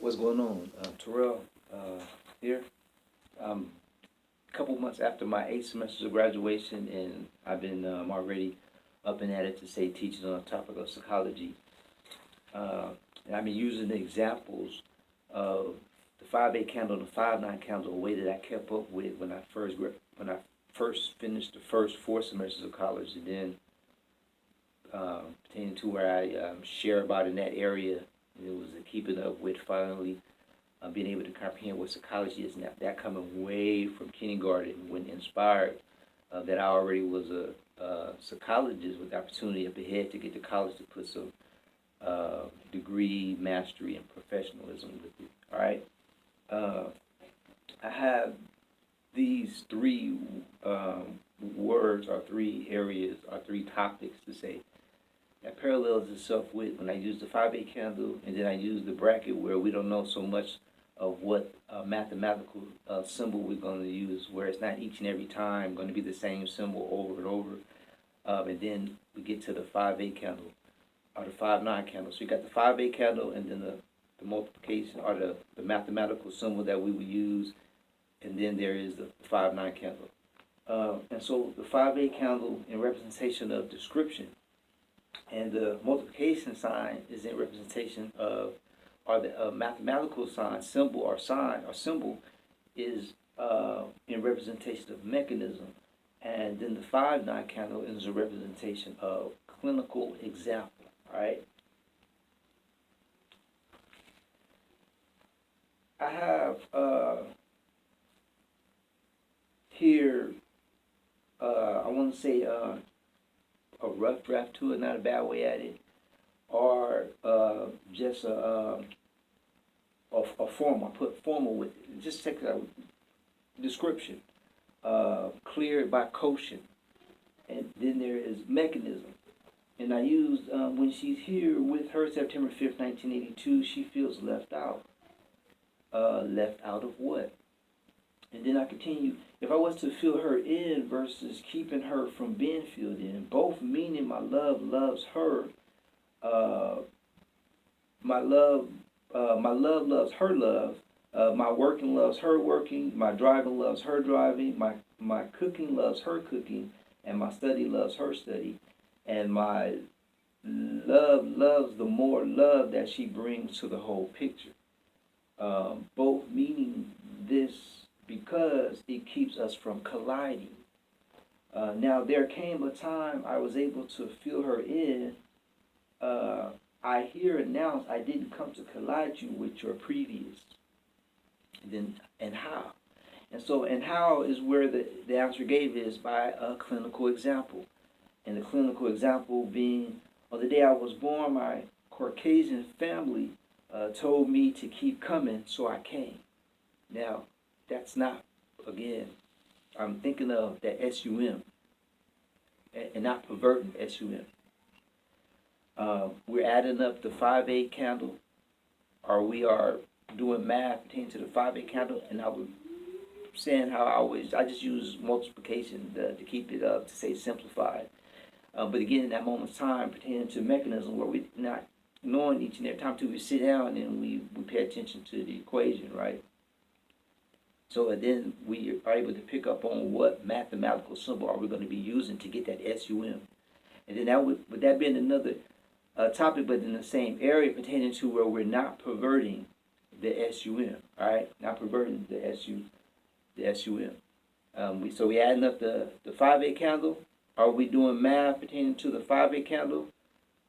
What's going on? Terrill here. A couple months after my 8 semesters of graduation, and I've been already up and at it to say teaching on the topic of psychology. And I've been using the examples of the 5-8 candle and the 5-9 candle, a way that I kept up with when I first finished the first 4 semesters of college, and then pertaining to where I share about in that area. It was a keeping up with finally being able to comprehend what psychology is, and that coming way from kindergarten, when inspired that I already was a psychologist with the opportunity up ahead to get to college to put some degree, mastery, and professionalism with it. All right. I have these three words, or three areas, or three topics to say that parallels itself with when I use the 5-8 candle, and then I use the bracket where we don't know so much of what mathematical symbol we're going to use, where it's not each and every time going to be the same symbol over and over. And then we get to the 5-8 candle, or the 5-9 candle. So you got the 5-8 candle, and then the multiplication, or the mathematical symbol that we would use, and then there is the 5-9 candle. And so the 5-8 candle in representation of description, and the multiplication sign is in representation of, or the mathematical sign, symbol, or symbol is in representation of mechanism. And then the 5-9 candle is a representation of clinical example, all right? I have here, I want to say, a rough draft to it, not a bad way at it, or just a form. I put formal with it. Just take a description, cleared by quotient, and then there is mechanism. And I used, when she's here with her, September 5th, 1982, she feels left out. Left out of what? And then I continue, if I was to fill her in versus keeping her from being filled in, both meaning my love loves her, my love loves her love, my working loves her working, my driving loves her driving, my cooking loves her cooking, and my study loves her study, and my love loves the more love that she brings to the whole picture. Both meaning this because it keeps us from colliding. Now, there came a time I was able to fill her in. I hear announced I didn't come to collide you with your previous. And how? And how is where the answer gave is by a clinical example. And the clinical example being, on the day I was born, my Caucasian family told me to keep coming, so I came. Now, that's not, again, I'm thinking of that SUM, and not perverting SUM. We're adding up the 5-8 candle, or we are doing math pertaining to the 5-8 candle, and I was saying how I just use multiplication to keep it up, to say simplified. But again, in that moment's time, pertaining to mechanism, where we're not knowing each and every time till we sit down and we pay attention to the equation, right? So then we are able to pick up on what mathematical symbol are we going to be using to get that SUM. And then that would that being another topic, but in the same area pertaining to where we're not perverting the SUM, all right? Not perverting the SUM. So we adding up the 5-8 candle. Are we doing math pertaining to the 5-8 candle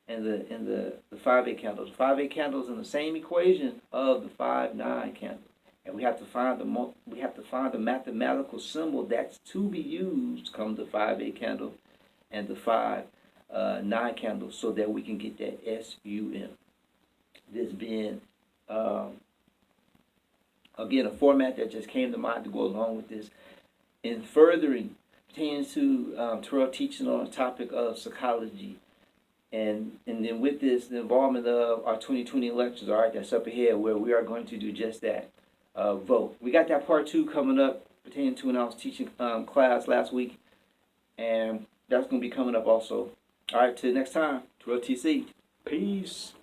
and the 5-8 candle? The 5-8 candle is in the same equation of the 5-9 candle. And we have to find the mathematical symbol that's to be used come the 5-8 candle and the 5-9 candle, so that we can get that SUM. This being again a format that just came to mind to go along with this. In furthering pertaining to Terrill teaching on the topic of psychology, and then with this, the involvement of our 2020 elections, all right, that's up ahead, where we are going to do just that. Vote. We got that part 2 coming up pertaining to when I was teaching class last week, and that's going to be coming up also. All right, till next time, Terrill TC. Peace.